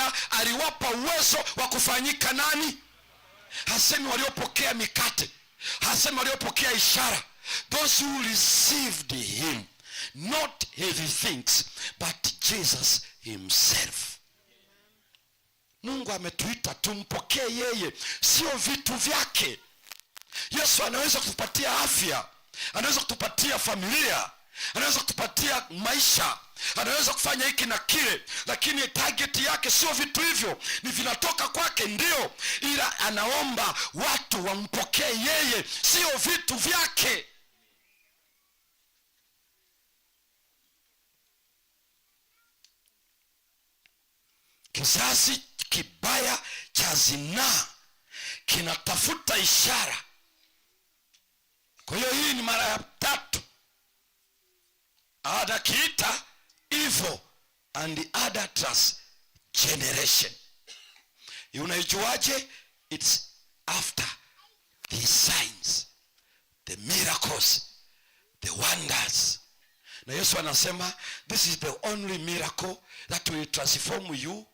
Bwana aliwapa uwezo wa kufanyika nani? Hasemi waliopokea mikate, hasemi waliopokea ishara. Those who received him, not heavy things, but Jesus himself. Mungu ametuita tumpokee yeye, sio vitu vyake. Yesu anaweza kutupatia afya, anaweza kutupatia familia, anaweza kutupatia maisha, anaweza kufanya hiki na kile, lakini target yake sio vitu hivyo. Ni vinatoka kwake ndio, ila anaomba watu wampokee yeye, sio vitu vyake. Kizazi kibaya cha zinaa kinatafuta ishara. Kwa hiyo hii ni mara ya 3 anakiita evil and adulterous generation. Unaijuaje? It's after the signs, the miracles, the wonders. Na Yesu anasema this is the only miracle that will transform you,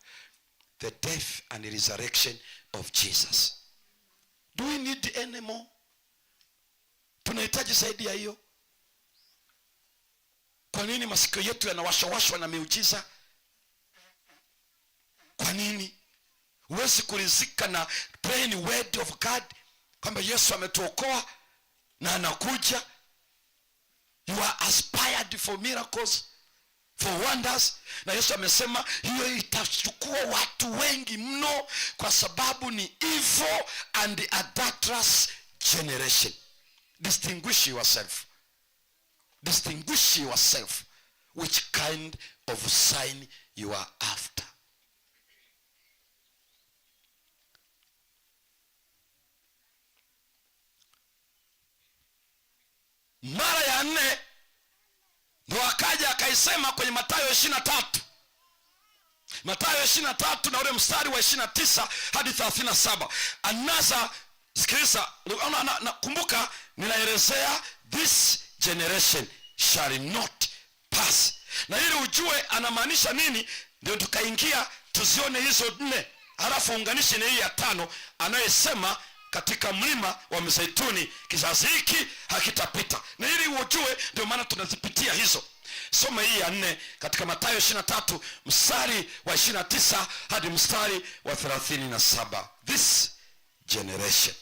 the death and the resurrection of Jesus. Do we need any more? Tunahitaji zaidi ya hiyo? Kwa nini masikio yetu yanawashawashwa na miujiza? Kwa nini? Huwezi kuridhika na plain word of God kwamba Yesu ametuokoa na anakuja. You are aspired for miracles, for wonders. Na Yesu amesema hiyo itachukua watu wengi mno, kwa sababu ni evil and adulterous generation. Distinguish yourself. Distinguish yourself. Which kind of sign you are after. Mara ya 4 ndo akaja akaisema kwenye Mathayo 23. Mathayo 23 na ule mstari wa 29 hadi 37. Another, sikiliza, kumbuka ninaelezea this generation shall not pass. Na ili ujue anamaanisha nini, ndio tukaingia tuzione hizo 4. Halafu unganishe na hii ya 5 anayesema katika mlima wa Mzeituni kizazi hiki hakitapita. Na ili ujue ndio maana tunazipitia hizo. Soma hii ya 4 katika Mathayo 23 mstari wa 29 hadi mstari wa 37. This generation.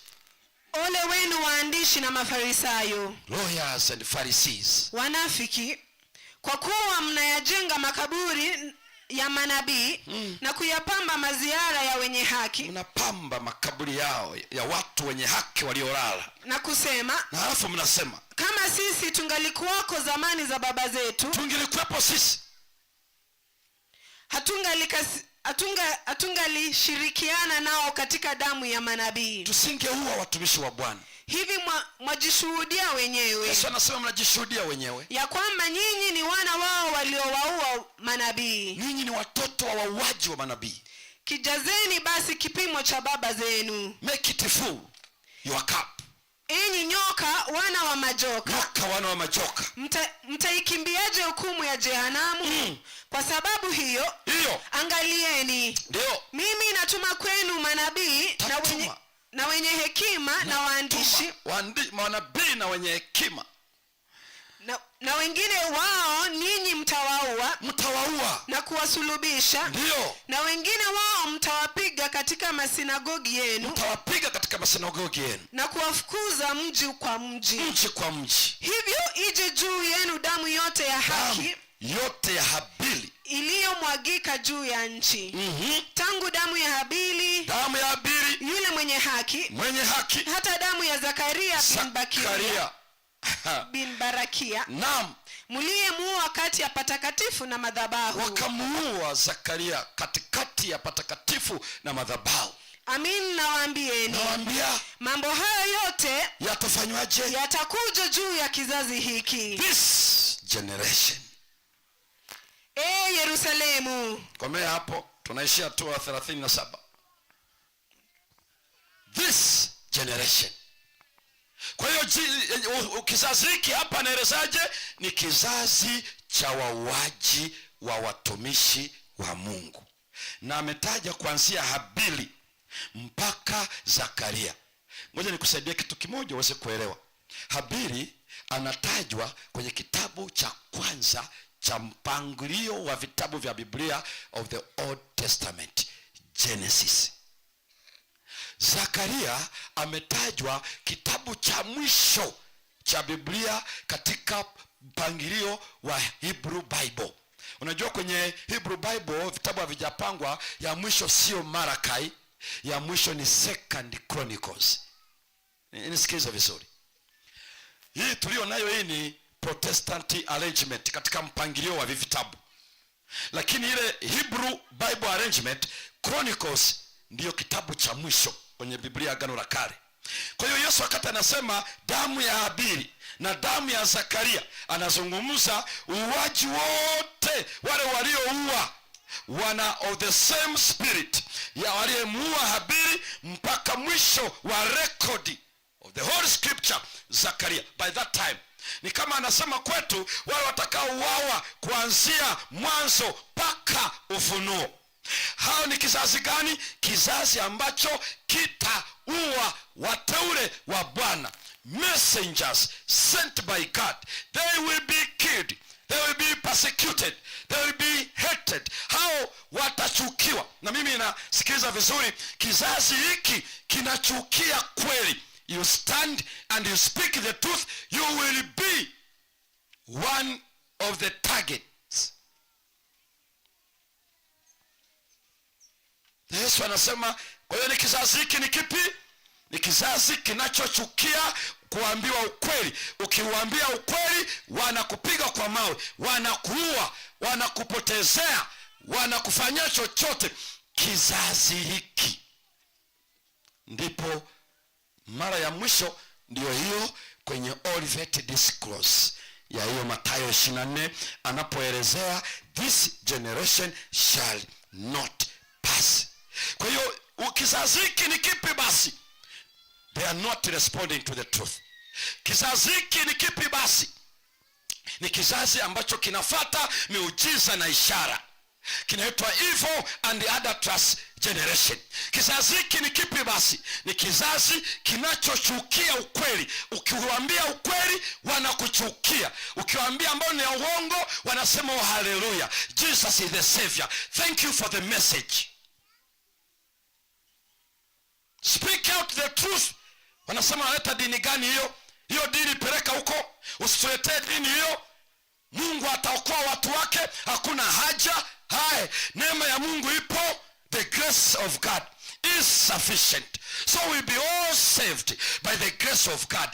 Ole wenu waandishi na Mafarisayo, lawyers and Pharisees, wanafiki, kwa kuwa mnayajenga makaburi ya manabii na kuyapamba maziara ya wenye haki. Mnapamba makaburi yao ya watu wenye haki waliolala, na kusema, na halafu mnasema kama sisi tungalikuwako zamani za baba zetu, tungelikuwepo sisi, hatungalishirikiana nao katika damu ya manabii, tusingeua watumishi wa Bwana. Hivi mwajishuhudia wenyewe. Yesu anasema mnajishuhudia wenyewe ya kwamba nyinyi ni wana wao waliowaua manabii. Nyinyi ni watoto wa wauaji wa manabii. Kijazeni basi kipimo cha baba zenu. Make it full your cup. Enyi nyoka wana wa majoka. Nyoka wana wa majoka. Mtaikimbiaje hukumu ya jehanamu? Kwa sababu hiyo angalieni. Ndio. Mimi natuma kwenu manabii na wenye hekima na waandishi. Manabii na wenye hekima. Na wengine wao ninyi mtawaua na kuwasulubisha. Ndio. Na wengine wao mtawapiga katika masinagogi yenu. Na kuwafukuza mji kwa mji. Hivyo ije juu yenu damu yote ya haki, yote ya Habili iliyomwagika juu ya nchi. Tangu damu ya Habili yule mwenye haki hata damu ya Zakaria bin Barakia. Naam. Mliyemuua kati ya patakatifu na madhabahu. Wakamuua Zakaria katikati ya patakatifu na madhabahu. Amin nawaambieni, mambo haya yote yatafanywaje? Yatakuja juu ya kizazi hiki. This generation. Yerusalemu. Komea hapo, tunaishia tu 37. This generation. Kwa hiyo kizazi hiki hapa anaelezaje? Ni kizazi cha wauaji wa watumishi wa Mungu. na ametaja kuanzia Habili mpaka Zakaria. Ngoja nikusaidie kitu kimoja uweze kuelewa. Habili anatajwa kwenye kitabu cha kwanza cha mpangilio wa vitabu vya Biblia of the Old Testament, Genesis. Zakaria ametajwa kitabu cha mwisho cha Biblia katika mpangilio wa Hebrew Bible. Unajua kwenye Hebrew Bible vitabu havijapangwa, ya mwisho sio Malachi, ya mwisho ni Second Chronicles. Nisikize vizuri. Hii tulio nayo hii ni Protestant arrangement katika mpangilio wa vitabu. Lakini ile Hebrew Bible arrangement, Chronicles ndiyo kitabu cha mwisho kwenye Biblia Agano la Kale. Kwa hiyo Yesu wakati anasema damu ya Habili na damu ya Zakaria, anazungumza uuaji wote wale walioua wana of the same spirit ya waliyemuua Habili mpaka mwisho wa record of the whole scripture Zakaria. By that time ni kama anasema kwetu wale watakaouawa kuanzia mwanzo mpaka Ufunuo. Hao ni kizazi gani? Kizazi ambacho kitaua wateule wa Bwana, messengers sent by God. They will be killed, they will be persecuted, they will be hated. Hao watachukiwa. Na mimi nasikiliza vizuri, kizazi hiki kinachukia kweli. You stand and you speak the truth, you will be one of the targets. Yesu anasema, kwa hiyo ni kizazi hiki ni kipi? Ni kizazi kinachochukia kuambiwa ukweli. Ukiwaambia ukweli, wanakupiga kwa mawe, wanakuua, wanakupotezea, wanakufanyia chochote. Kizazi hiki. Ndipo mara ya mwisho ndio hiyo kwenye Olivet Discourse ya hiyo Mathayo 24 anapoelezea this generation shall not pass. Kwa hiyo kizazi hiki ni kipi basi? They are not responding to the truth. Kizazi hiki ni kipi basi? Ni kizazi ambacho kinafata miujiza na ishara. Kinaitwa evil and adulterous generation. Kizazi hiki ni kipi basi? Ni kizazi kinachochukia ukweli. Ukiwaambia ukweli, wanakuchukia. Ukiwaambia ambao ni uongo, wanasema oh hallelujah, Jesus is the savior, thank you for the message. Speak out the truth. Wanasema wanaleta dini gani hiyo? Hiyo dini peleka huko, usituletee dini hiyo. Mungu ataokoa watu wake, hakuna haja. Hai, neema ya Mungu ipo. The grace of God is sufficient. So we'll be all saved by the grace of God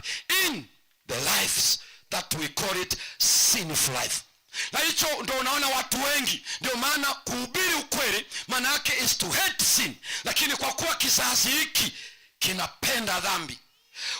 in the lives that we call it sinful life. Na hicho ndio unaona watu wengi, ndio maana kuhubiri ukweli maana yake is to hate sin. Lakini kwa kuwa kizazi hiki kinapenda dhambi,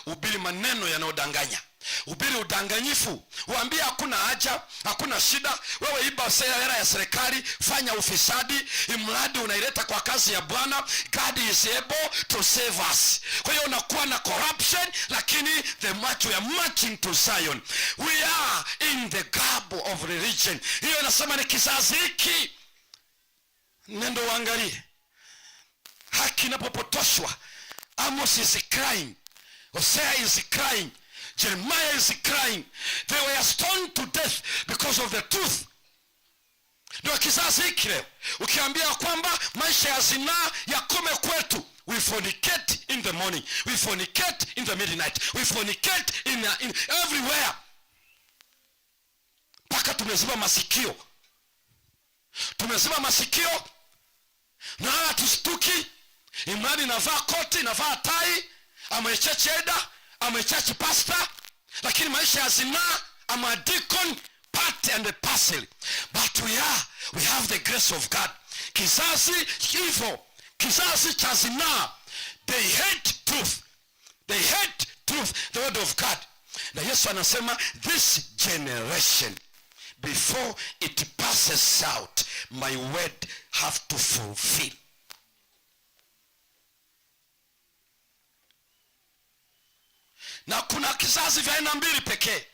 hubiri maneno yanayodanganya, hubiri udanganyifu, uambie hakuna haja, hakuna shida, wewe iba hela ya serikali, fanya ufisadi, imradi unaileta kwa kazi ya Bwana, God is able to save us. Kwa hiyo unakuwa na corruption, lakini the march, we are marching to Zion. We are in the garb of religion. Hiyo inasema ni kizazi hiki. Nendo uangalie haki inapopotoshwa. Amos is crying, Hosea is crying, Jeremiah is crying. They were stoned to death because of the truth. Ndio kizazi hiki leo. Ukiambia kwamba maisha ya zinaa yakome kwetu, we fornicate in the morning, we fornicate in the midnight, we fornicate in everywhere. Paka tumeziba masikio. Tumeziba masikio na hatustuki. Imani navaa koti, navaa tai, amechachi eda, amechachi pasta, lakini maisha ya zinaa, ama deacon, part and a parcel. But we have the grace of God. Kizazi evil, kizazi cha zinaa, they hate truth. They hate truth, the word of God. Na Yesu anasema this generation, before it passes out, my word have to fulfill. Na kuna kizazi vya aina mbili pekee.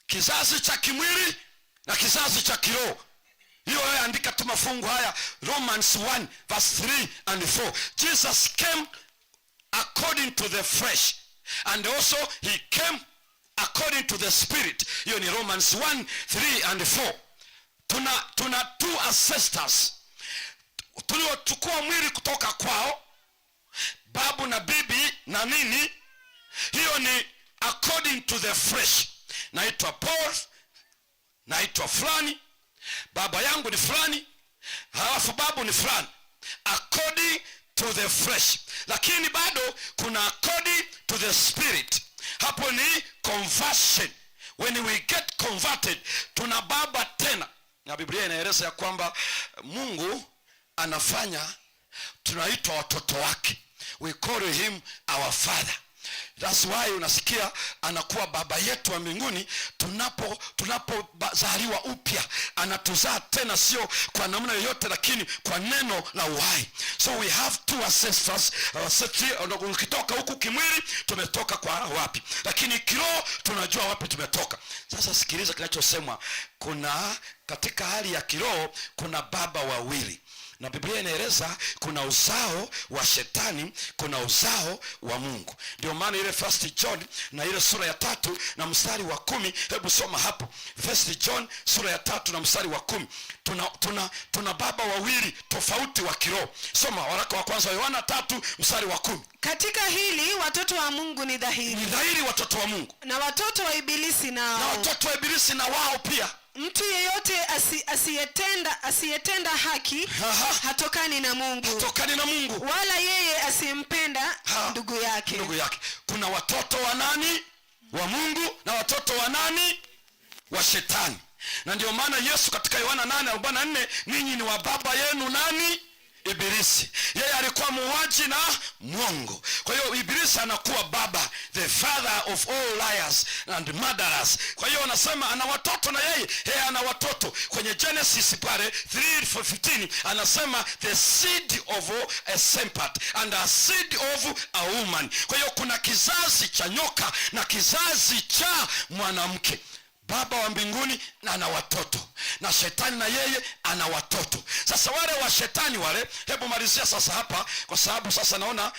Kizazi cha kimwili na kizazi cha kiroho. Hiyo andika tu mafungu haya, Romans 1 verse 3 and 4. Jesus came according to the flesh, and also he came according to the spirit. Hiyo ni Romans 1 3 and 4. Tuna two ancestors tuliochukua mwili kutoka kwao, babu na bibi na nini. Hiyo ni according to the flesh. Naitwa Paul, naitwa fulani, baba yangu ni fulani, halafu babu ni fulani, according to the flesh. Lakini bado kuna according to the spirit. Hapo ni conversion. When we get converted, tuna baba tena. Na Biblia inaeleza ya kwamba Mungu anafanya tunaitwa watoto wake. We call him our father. That's why unasikia anakuwa baba yetu wa mbinguni tunapozaliwa upya. Anatuzaa tena, sio kwa namna yoyote, lakini kwa neno la uhai. So we have two ancestors. Ukitoka huku kimwili tumetoka kwa wapi, lakini kiroho tunajua wapi tumetoka. Sasa sikiliza kinachosemwa. Kuna katika hali ya kiroho kuna baba wawili, na Biblia inaeleza kuna uzao wa shetani, kuna uzao wa Mungu. Ndio maana ile 1 John na ile sura ya 3 na mstari wa 10, hebu soma hapo. 1 John sura ya 3 na mstari wa 10. Tuna baba wawili tofauti wa kiroho. Soma waraka wa kwanza wa Yohana 3 mstari wa 10. Katika hili watoto wa Mungu ni dhahiri. Ni dhahiri watoto wa Mungu. Na watoto wa ibilisi nao. Na watoto wa ibilisi na wao pia. Mtu yeyote asiyetenda haki hatokani na Mungu. Hatokani na Mungu. Wala yeye asiyempenda ndugu yake. Ndugu yake. Kuna watoto wa nani? Wa Mungu, na watoto wa nani? Wa shetani. Na ndio maana Yesu katika Yohana 8:44, ninyi ni wa baba yenu nani? Ibilisi. Yeye alikuwa muuaji na mwongo. Kwa hiyo Ibilisi anakuwa baba, the father of all liars and murderers. Kwa hiyo anasema ana watoto, na yeye ana watoto. Kwenye Genesis pale 3:15 anasema the seed of a serpent and a seed of a woman. Kwa hiyo kuna kizazi cha nyoka na kizazi cha mwanamke. Baba wa mbinguni na ana watoto, na shetani na yeye ana watoto. Sasa wale wa shetani wale, hebu malizia sasa hapa, kwa sababu sasa naona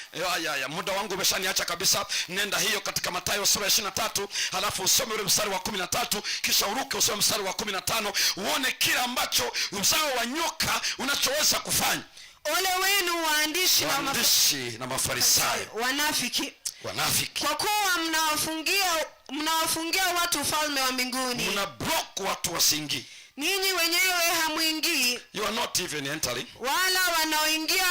muda wangu umeshaniacha kabisa. Nenda hiyo katika Mathayo sura ya 23, halafu usome ule mstari wa 13, kisha uruke usome mstari wa 15, uone kila ambacho uzao wa nyoka unachoweza kufanya. Ole wenu waandishi na Mafarisayo, wanafiki. Kwa kuwa mnawafungia watu ufalme wa mbinguni. Mna block watu wasingii. Ninyi wenyewe hamuingii. You are not even entering. Wala wanaoingia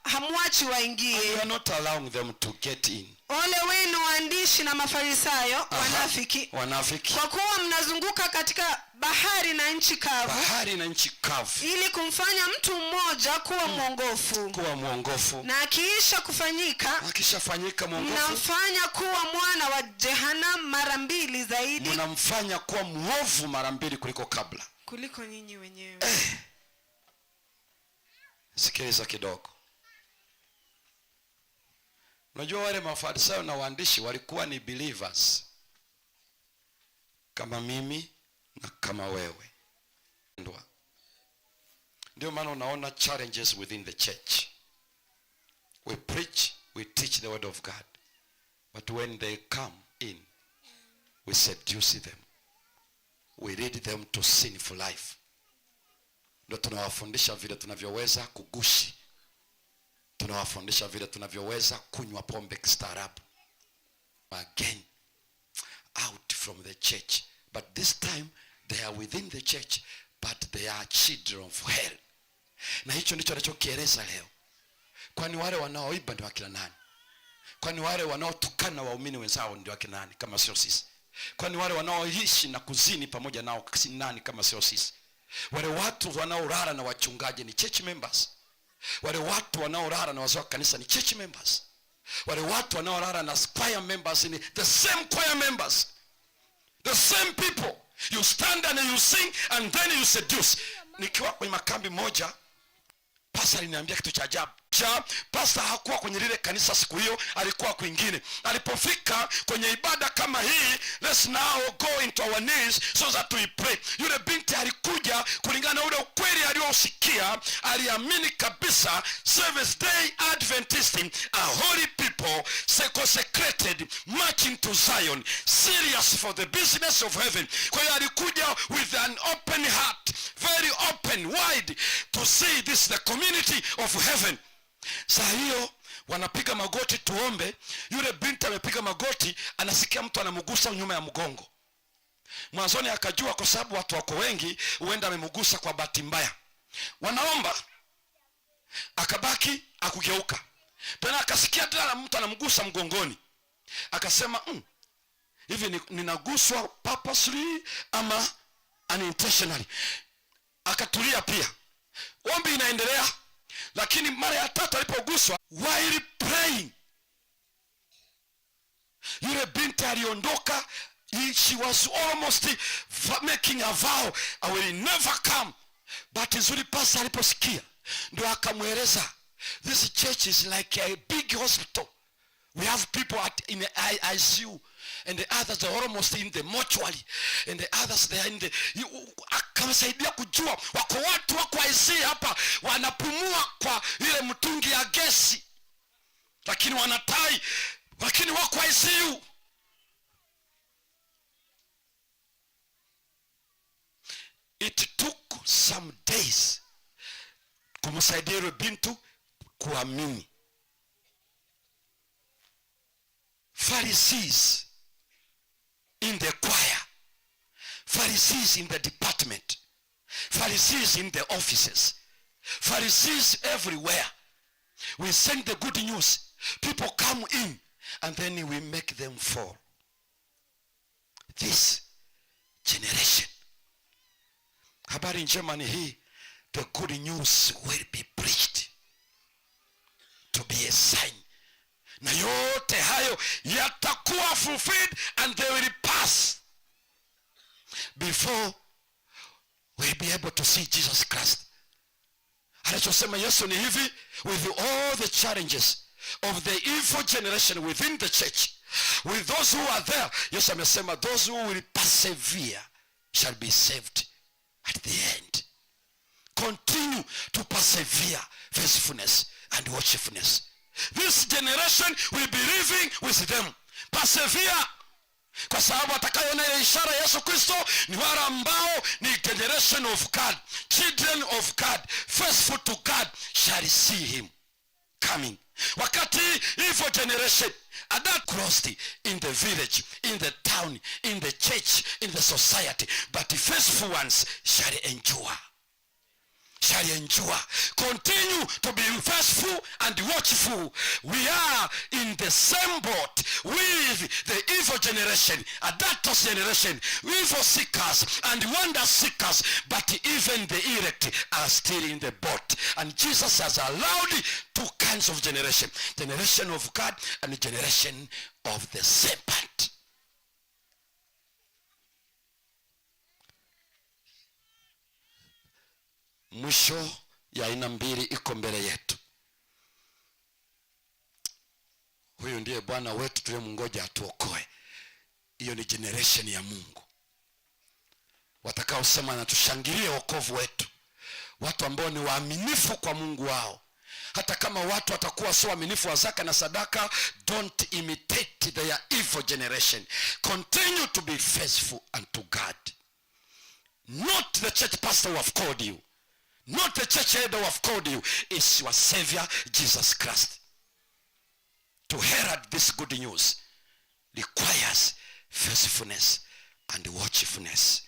hamwachi waingie. You are not allowing them to get in. Ole wenu waandishi na Mafarisayo, wanafiki. Kwa kuwa mnazunguka katika bahari na nchi kavu. Ili kumfanya mtu mmoja kuwa mwongofu. Na akiisha kufanyika mwongofu, mnamfanya kuwa mwana wa jehanamu mara 2 zaidi. Mnamfanya kuwa mwovu mara 2 kuliko nyinyi wenyewe. Sikiliza kidogo. Unajua wale Mafarisayo na waandishi walikuwa ni believers kama mimi na kama wewe. Ndio maana unaona challenges within the church. We preach, we teach the word of God, but when they come in, we seduce them, we lead them to sinful life. Ndio tunawafundisha vile tunavyoweza kugushi, tunawafundisha vile tunavyoweza kunywa pombe kistaarabu. Again, out from the church, but this time they are within the church, but they are children of hell. Na hicho ndicho anachokieleza leo. Kwani wale wanaoiba ndio akina nani? Kwani wale wanaotukana waumini wenzao ndio akina nani kama sio sisi? Kwani wale wanaoishi na kuzini pamoja nao si nani kama sio sisi? Wale watu wanaolala na wachungaji ni church members. Wale watu wanaolala na wazee wa kanisa ni church members. Wale watu wanaolala na choir members ni the same choir members. The same people. You stand and you sing and then you seduce. Nikiwa kwenye makambi moja, pastor aliniambia kitu cha ajabu. alipokuja pastor hakuwa kwenye lile kanisa siku hiyo, alikuwa kwingine. Alipofika kwenye ibada kama hii, let's now go into our knees so that we pray, yule binti alikuja kulingana na ule ukweli aliosikia. Aliamini kabisa Seventh Day Adventist, a holy people, consecrated, marching to Zion, serious for the business of heaven. Kwa hiyo alikuja with an open heart, very open, wide, to see this the community of heaven. Saa hiyo wanapiga magoti tuombe. Yule binti amepiga magoti, anasikia mtu anamgusa nyuma ya mgongo. Mwanzoni akajua kwa sababu watu wako wengi, huenda amemgusa kwa bahati mbaya. Wanaomba, akabaki akugeuka tena, akasikia tena mtu anamgusa mgongoni. Akasema hivi ninaguswa purposely ama unintentionally? Akatulia pia. Ombi inaendelea, lakini mara ya tatu alipoguswa, while praying, yule binti aliondoka. She was almost making a vow, I will never come. But nzuri pasa aliposikia ndio akamweleza, this church is like a big hospital. We have people in the ICU, and the others are almost in the mortuary, and the others they are in the... Akamsaidia kujua wako watu wako ICU hapa wanapumua kwa ile mtungi ya gesi, lakini wanatai, lakini wako ICU. It took some days kumsaidia yule bintu kuamini. Pharisees in the choir, Pharisees in the department, Pharisees in the offices, Pharisees everywhere. We send the good news, people come in, and then we make them fall. This generation, habari njema ni hii, the good news will be preached to be a sign, na yote hayo yatakuwa fulfilled and they will pass before we'll be able to see Jesus Christ. Anachosema Yesu ni hivi, with all the challenges of the evil generation within the church, with those who are there, Yesu amesema those who will persevere shall be saved at the end. Continue to persevere, faithfulness and watchfulness. This generation will be living with them. Persevere, kwa sababu atakayoona ile ishara ya Yesu Kristo ni wale ambao ni generation of God, children of God, faithful to God, shall see him coming. Wakati evil generation are not crossed in the village, in the town, in the church, in the society, but the faithful ones shall endure. Shall endure. Continue to be faithful and watchful. We are in the same boat with the evil generation, adulterous generation, evil seekers and wonder seekers, but even the elect are still in the boat. And Jesus has allowed two kinds of generation, generation of God and the generation of the serpent. Mwisho ya aina mbili iko mbele yetu. Huyu ndiye Bwana wetu tuliyemngoja atuokoe. Hiyo ni generation ya Mungu, watakaosema na tushangilie wokovu wetu, watu ambao ni waaminifu kwa Mungu wao. Hata kama watu watakuwa sio waaminifu wa zaka na sadaka, don't imitate their evil generation. Continue to be faithful unto God. Not the church pastor who have called you, not the church elder who have called you. It's your Savior Jesus Christ. To herald this good news requires faithfulness and watchfulness.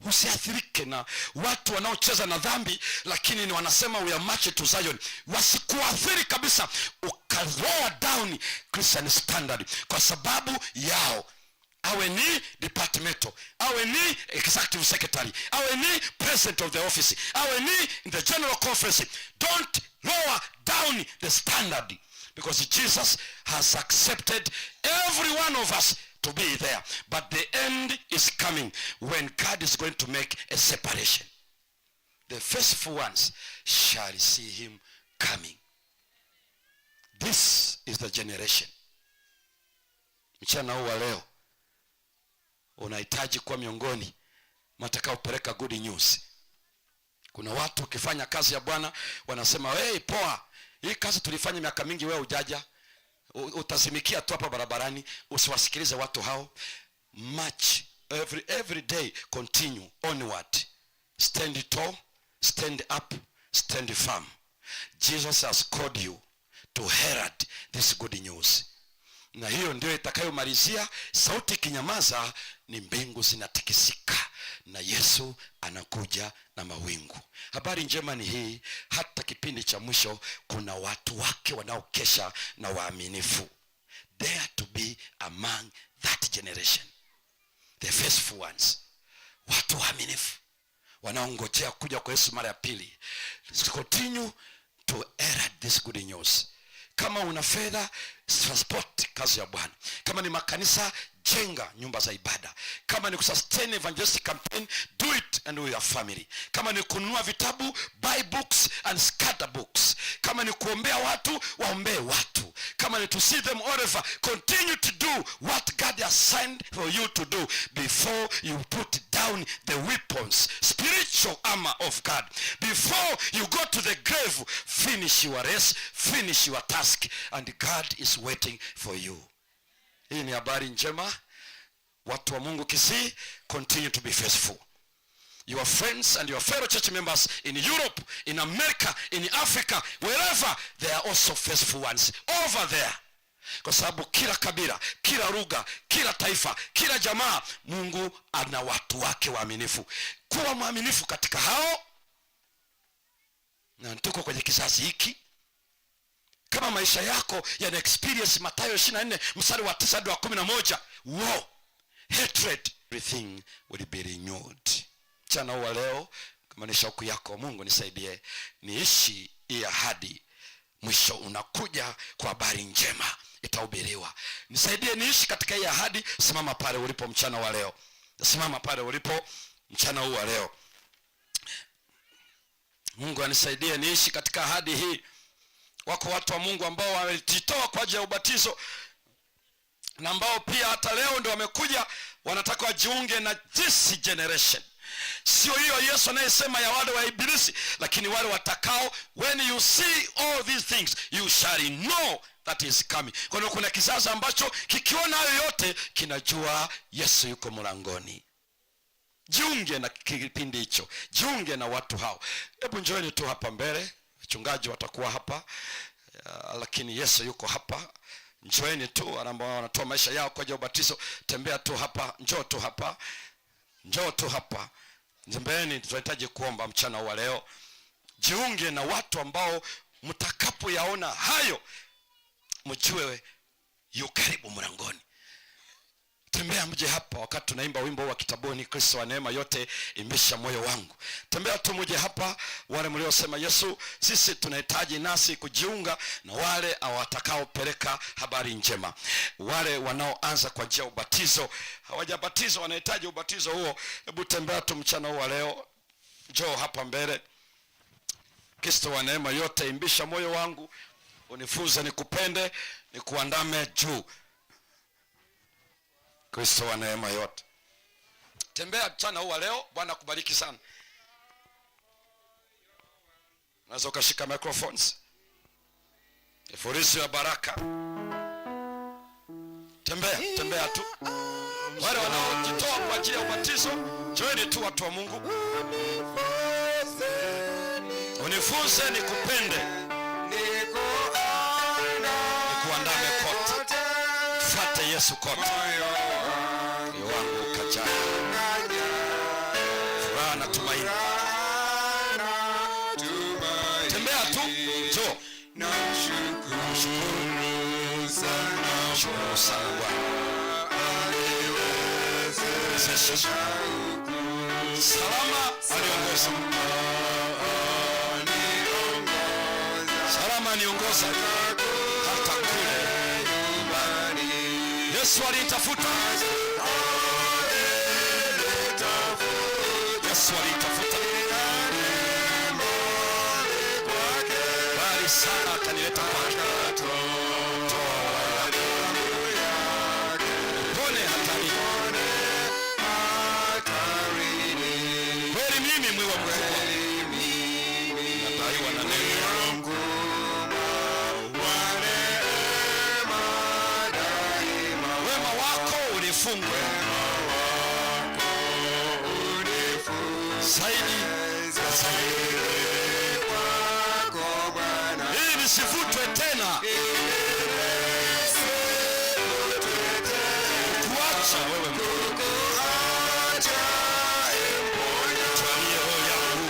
Usiathirike na watu wanaocheza na dhambi lakini ni wanasema we are marching to Zion. Wasikuathiri kabisa, ukalower down Christian standard kwa sababu yao. Awe ni departmental, awe ni executive secretary, awe ni president of the office, awe ni in the general conference. Don't lower down the standard, because Jesus has accepted every one of us to be there. But the end is coming when God is going to make a separation. The faithful ones shall see him coming. This is the generation. Mchana huu wa leo unahitaji kuwa miongoni matakaopeleka good news. Kuna watu ukifanya kazi ya Bwana wanasema, hey, poa, hii kazi tulifanya miaka mingi, wewe hujaja. Utazimikia tu hapa barabarani. Usiwasikilize watu hao. March every day, continue onward. Stand tall, stand up, stand firm. Jesus has called you to herald this good news. Na hiyo ndio itakayomalizia. Sauti kinyamaza, ni mbingu zinatikisika na Yesu anakuja na mawingu. Habari njema ni hii, hata kipindi cha mwisho kuna watu wake wanaokesha na waaminifu. Dare to be among that generation, the faithful ones. Watu waaminifu wanaongojea kuja kwa Yesu mara ya pili. Continue to herald this good news. Kama una fedha, transport kazi ya Bwana. Kama ni makanisa, jenga nyumba za ibada. Kama ni kusustain evangelistic campaign, do it and with your family. Kama ni kununua vitabu, buy books and scatter books. Kama ni kuombea watu, waombee watu. Kama ni to see them all over, continue to do what God has signed for you to do before you put down the weapons, spiritual armor of God. Before you go to the grave, finish your race, finish your task, and God is waiting for you. Hii ni habari njema. Watu wa Mungu Kisii, continue to be faithful. Your friends and your fellow church members in Europe, in America, in Africa, wherever, they are also faithful ones over there. Kwa sababu kila kabila, kila lugha, kila taifa, kila jamaa, Mungu ana watu wake waaminifu. Kuwa mwaminifu katika hao. Na tuko kwenye kizazi hiki. Kama maisha yako yana experience Mathayo 24 mstari wa 9 hadi wa 11, war, hatred, everything will be renewed. Mchana wa leo, kama ni shauku yako, Mungu nisaidie niishi hii ahadi. Mwisho unakuja kwa habari njema itahubiriwa. Nisaidie niishi katika hii ahadi. Simama pale ulipo mchana wa leo. Simama pale ulipo mchana huu wa leo. Mungu anisaidie niishi katika ahadi hii. Wako watu wa Mungu ambao wamejitoa kwa ajili ya ubatizo, na ambao pia hata leo ndio wamekuja wanataka wajiunge na this generation. Sio hiyo Yesu anayesema ya wale wa ibilisi, lakini wale watakao, when you see all these things you shall know that is coming. Kwa hiyo kuna kizazi ambacho kikiona hayo yote kinajua Yesu yuko mlangoni. Jiunge na kipindi hicho, jiunge na watu hao. Hebu njooni tu hapa mbele. Wachungaji watakuwa hapa, lakini Yesu yuko hapa. Njoeni tu ambao wanatoa maisha yao kwa ajili ya ubatizo. Tembea tu hapa, njoo tu hapa. Njoo tu hapa. Nzembeni, tunahitaji kuomba mchana wa leo. Jiunge na watu ambao mtakapoyaona hayo, mjue yu karibu mlangoni. Tembea mje hapa wakati tunaimba wimbo wa kitabuni, Kristo wa neema yote imbisha moyo wangu. Tembea tu mje hapa, wale mliosema Yesu, sisi tunahitaji nasi kujiunga na wale watakaopeleka habari njema. Wale wanaoanza kwa njia ubatizo, hawajabatizwa wanahitaji ubatizo huo. Hebu tembea tu mchana huu wa leo. Njoo hapa mbele. Kristo wa neema yote imbisha moyo wangu, unifunze nikupende, nikuandame juu. Kristo wa neema yote. Tembea mchana huu wa leo. Bwana kubariki sana. Unaweza ukashika microphones. Ifurishi ya baraka. Tembea tu. Wale wanaojitoa kwa ajili ya ubatizo, joini tu watu wa Mungu. Unifunze nikupende, nikuandame kote. Fuate Yesu kote. Moyo wangu ukajaa furaha na tumaini. Tembea tu, njoo. Shukuru sana Bwana. Salama aliongoza. Salama niongoza hata kule nyumbani. Yesu alitafuta. Yesu alitafuta. Bali mbali sana akanileta kwake. Pone hatari. Kweli mimi mwiwa mkubwa. Nataiwa na neno. Wema wako unifungwe. Zaidi. Ili nisivutwe tena. Kuacha wewe Mungu. Nitwalie roho yangu.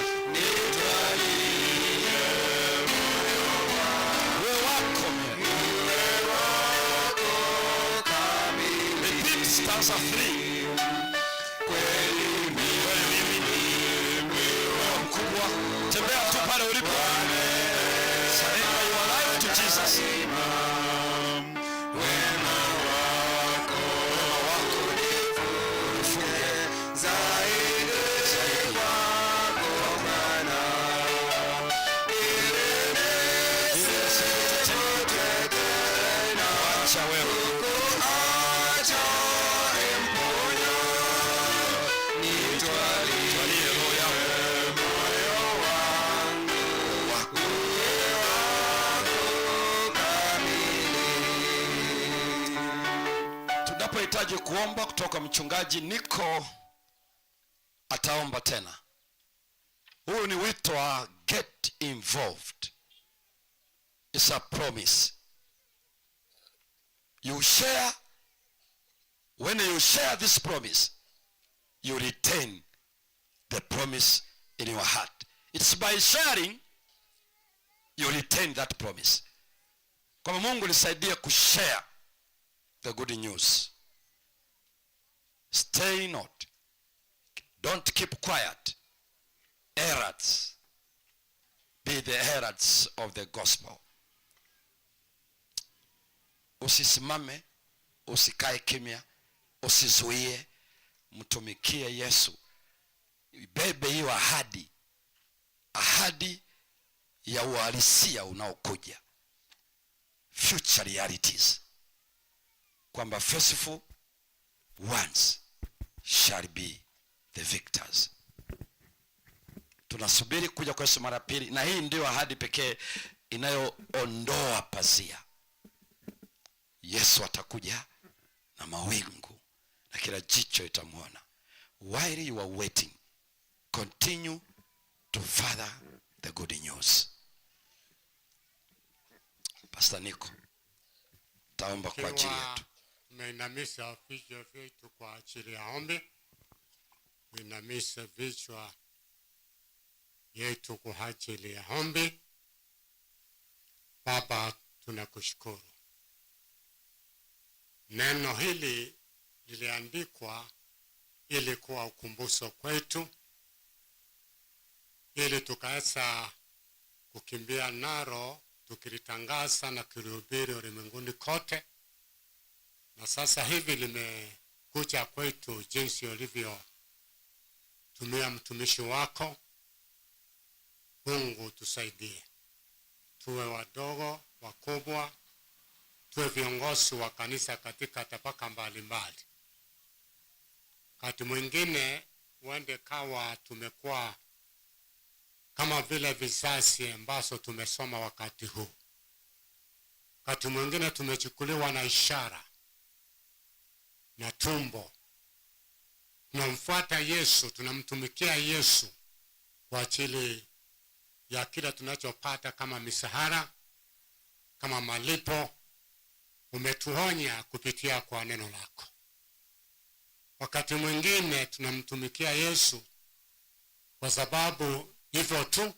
Wewe wako Repeat stanza 3. Tembea tu pale ulipo. Surrender your life to Jesus. Wema wako nifunge zaidi wako Bwana. Acha wewe. Nitwalie roho yangu. Tunapohitaji kuomba kutoka mchungaji Niko ataomba tena. Huu ni wito wa get involved. It's a promise. You share. When you share this promise, you retain the promise in your heart. It's by sharing you retain that promise. Kwa Mungu nisaidie kushare the good news. Stay not. Don't keep quiet. Heralds. Be the heralds of the gospel. Usisimame, usikae kimya, usizuie, mtumikie Yesu. Ibebe hiyo ahadi. Ahadi ya uhalisia unaokuja. Future realities. Kwamba faithful ones shall be the victors. Tunasubiri kuja kwa Yesu mara pili, na hii ndio ahadi pekee inayoondoa pazia. Yesu atakuja na mawingu na kila jicho itamuona. While you are waiting, continue to further the good news. Pastor Niko taomba kwa ajili yetu. Tunainamisha vichwa vyetu kwa ajili ya ombi. Tunainamisha vichwa yetu kwa ajili ya ombi. Baba, tunakushukuru. Neno hili liliandikwa ili kuwa ukumbusho kwetu, ili tukaweza kukimbia naro tukilitangaza na kulihubiri ulimwenguni kote. Na sasa hivi limekuja kwetu jinsi ulivyo tumia mtumishi wako. Mungu tusaidie. Tuwe wadogo, wakubwa, tuwe viongozi wa kanisa katika tabaka mbalimbali. Wakati mwingine uende kawa tumekuwa kama vile vizazi ambazo tumesoma wakati huu. Wakati mwingine tumechukuliwa na ishara na tumbo. Tunamfuata Yesu, tunamtumikia Yesu kwa ajili ya kila tunachopata kama misahara, kama malipo. Umetuonya kupitia kwa neno lako. Wakati mwingine tunamtumikia Yesu kwa sababu hivyo tu,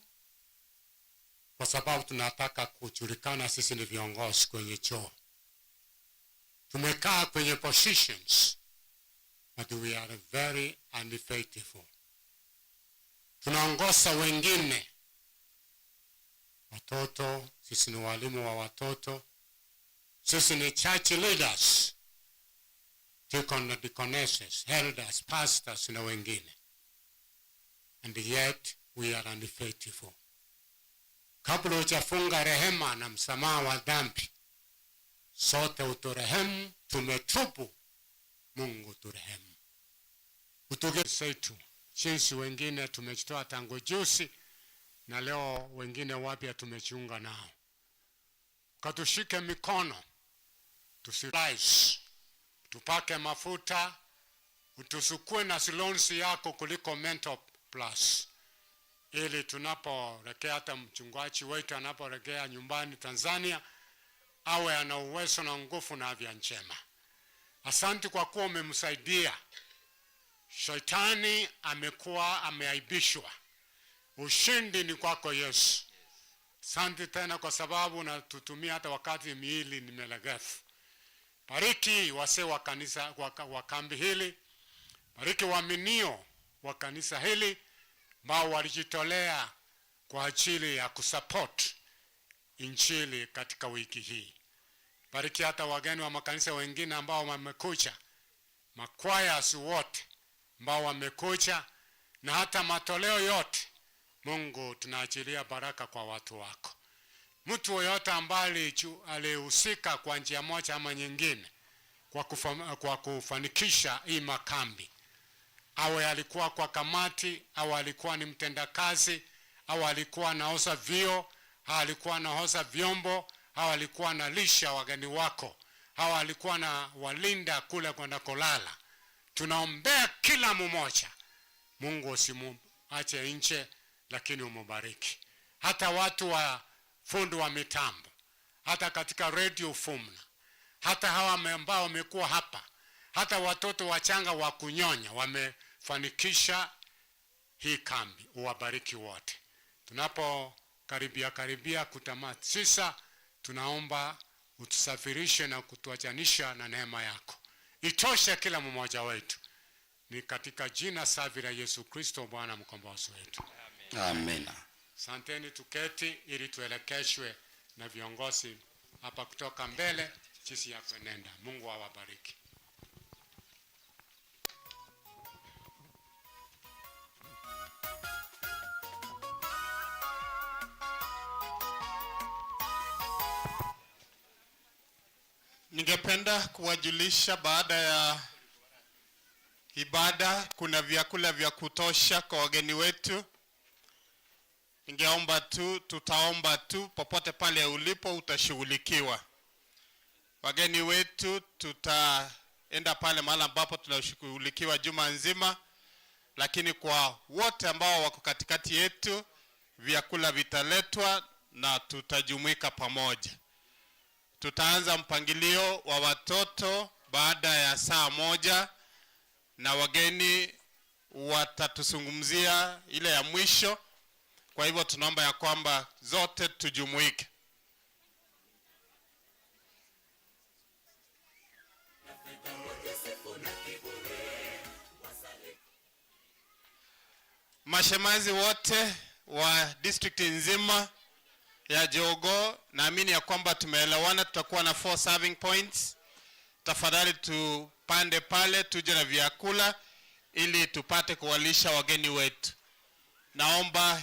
kwa sababu tunataka kujulikana sisi ni viongozi kwenye choo. Tumekaa kwenye positions, but we are very unfaithful. Tunaongoza wengine. Watoto, sisi ni walimu wa watoto. Sisi ni church leaders, deacon na deaconesses, elders, pastors na wengine. And yet we are unfaithful. kabla hujafunga rehema na msamaha wa dhambi. Sote uturehemu, tumetubu. Mungu turehemu. Utuge setu. Jinsi wengine tumejitoa tangu juzi na leo wengine wapya tumejiunga nao. Katushike mikono, tusilais, tupake mafuta, utusukue na silonsi yako kuliko Mental Plus. Ili tunaporekea, hata mchungaji wetu anaporekea nyumbani Tanzania, awe ana uwezo na nguvu na afya njema. Asante kwa kuwa umemsaidia. Shetani amekuwa ameaibishwa. Ushindi ni kwako Yesu. Asante tena kwa sababu unatutumia hata wakati miili ni melegefu. Bariki wazee wa kanisa wa kambi hili. Bariki waaminio wa kanisa hili ambao walijitolea kwa ajili ya kusupport injili katika wiki hii. Bariki hata wageni wa makanisa wengine ambao wamekuja, makwayas wote ambao wamekuja, na hata matoleo yote. Mungu, tunaachilia baraka kwa watu wako. Mtu yoyote ambaye alihusika kwa njia moja ama nyingine kwa kufanikisha hii makambi, awe alikuwa kwa kamati, au alikuwa ni mtendakazi, au alikuwa anaosha vio, au alikuwa anaosha vyombo, au alikuwa analisha wageni wako, au alikuwa na walinda kule kwenda kulala, tunaombea kila mmoja. Mungu usimuache nje, lakini umubariki. Hata watu wa fundi wa mitambo, hata katika radio Vuna, hata hawa ambao wamekuwa hapa, hata watoto wachanga wa kunyonya wamefanikisha hii kambi. Uwabariki wote. Tunapokaribia kutamatisha, tunaomba utusafirishe na kutuachanisha na neema yako. Itoshe kila mmoja wetu. Ni katika jina safi la Yesu Kristo Bwana mkombozi wetu. Amen. Asanteni, tuketi ili tuelekeshwe na viongozi hapa kutoka mbele jinsi ya kuenenda. Mungu awabariki. Ningependa kuwajulisha baada ya ibada kuna vyakula vya kutosha kwa wageni wetu. Ningeomba tu, tutaomba tu, popote pale ulipo utashughulikiwa. Wageni wetu tutaenda pale mahali ambapo tunashughulikiwa juma nzima, lakini kwa wote ambao wako katikati yetu vyakula vitaletwa na tutajumuika pamoja. Tutaanza mpangilio wa watoto baada ya saa moja, na wageni watatuzungumzia ile ya mwisho. Kwa hivyo tunaomba ya kwamba zote tujumuike. Mashemazi wote wa district nzima ya Jogoo, naamini ya kwamba tumeelewana. Tutakuwa na 4 serving points. Tafadhali tupande pale, tuje na vyakula ili tupate kuwalisha wageni wetu. Naomba